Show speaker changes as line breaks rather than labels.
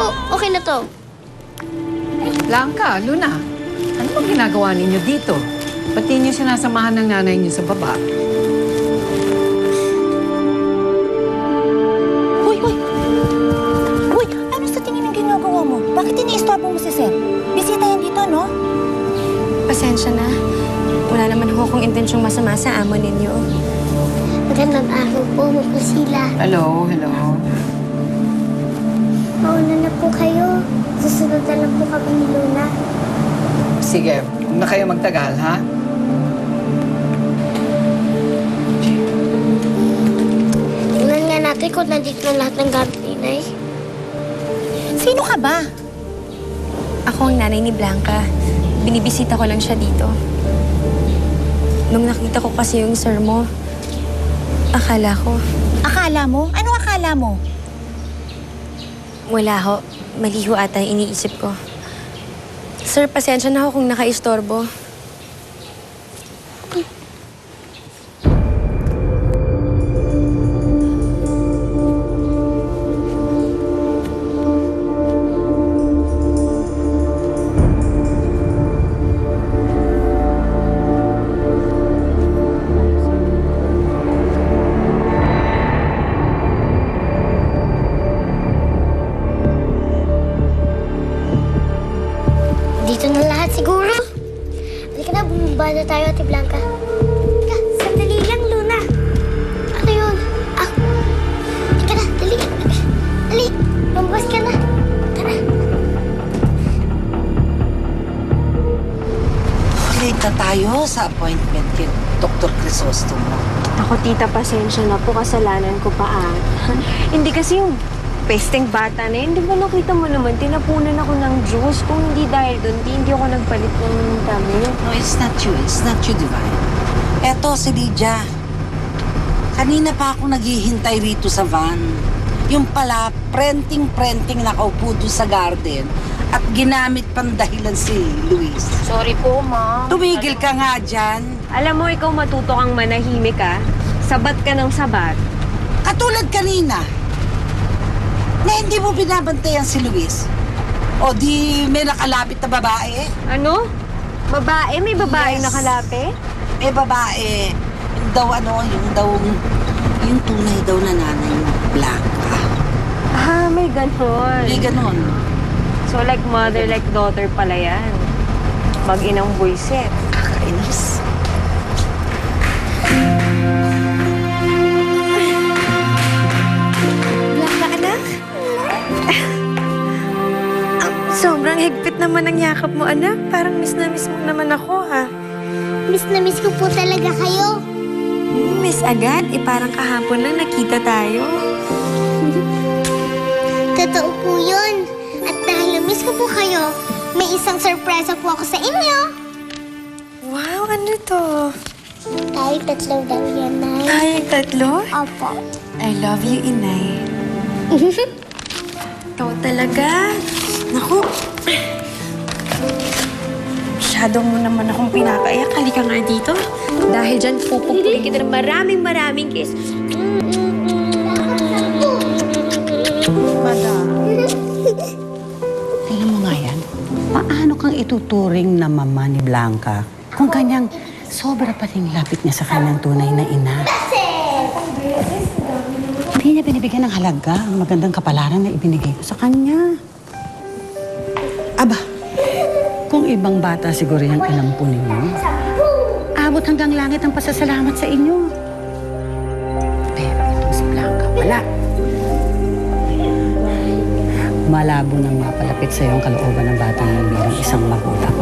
Okay na to.
Blanca, Luna, ano bang ginagawa ninyo dito? Ba't di niyo sinasamahan ng nanay niyo sa baba?
Uy, ano sa tingin ng ginagawa mo? Bakit iniistorbo mo si Sir? Bisita yan dito, no?
Pasensya na. Wala naman ho akong intensyong masama sa amo ninyo.
Magandang araw po, Mapasila.
Hello.
Mauna na po kayo. Susunod na lang po kami ni Luna.
Sige, huwag na kayo magtagal, ha?
Tingnan nga natin kung nandito na lahat ng gamit ni Inay.
Sino ka ba?
Ako ang nanay ni Blanca. Binibisita ko lang siya dito. Nung nakita ko kasi yung sir mo, akala ko,
Akala mo? Ano akala mo?
wala ho. Mali ho ata yung iniisip ko. Sir, pasensya na ho kung nakaistorbo.
Dito na lahat siguro. Halika na, bumaba na tayo, Ate Blanca. Halika, sandali lang, Luna. Ano yun? Halika na, dali. Dali, lumabas ka na. Tara.
Late na tayo sa appointment kay Dr. Crisostomo.
Ako, tita, pasensya na po. Kasalanan ko pa Hindi kasi yung pesteng bata na yun. Di ba nakita mo naman, tinapunan ako ng juice. Kung hindi dahil doon, hindi ako nagpalit ng damit.
No, it's not you. It's not you, Divine. Eto, si Lydia. Kanina pa ako naghihintay rito sa van. Yung pala, prenting nakaupo doon sa garden at ginamit pang dahilan si Luis.
Sorry po, ma.
Tumigil ka nga dyan.
Alam mo, ikaw matuto kang manahimik, Sabat ka ng sabat.
Katulad kanina, na hindi mo binabantayan si Luis. O di may nakalapit na babae.
Ano? Babae? May babaeng
Yes.
nakalapit?
Eh babae, yung tunay daw na nanay mo, Blanca.
May ganon.
May ganon.
So, like mother, like daughter pala yan. Mag-inang buisit.
Kakainis.
Blanca, anak? Sobrang higpit naman ang yakap mo, anak. Parang miss na miss mo naman ako, ha?
Miss na miss ko po talaga kayo.
Miss agad? Parang kahapon lang nakita tayo.
Totoo po yun. At dahil na-miss ko po kayo, may isang sorpresa po ako sa inyo.
Wow, ano to?
Tayo tatlo daw yan, Nay.
Tayong tatlo?
Opo.
I love you, Inay. Ikaw talaga. Naku. Masyado mo naman akong pinapaiyak. Halika nga dito. Dahil dyan, pupupulin kita ng maraming kiss.
Madam, tingnan mo nga yan. Paano kang ituturing na mama ni Blanca kung kanyang sobra pa ring lapit niya sa kanyang tunay na ina? Hindi niya binibigyan ng halaga ang magandang kapalaran na ibinigay ko sa kanya. Aba, kung ibang bata siguro yung inampunin mo, abot hanggang langit ang pasasalamat sa inyo. Pero itong si Blanca, wala. Malabo nang mapalapit sa iyo ang kalooban ng batang yan bilang isang magulang.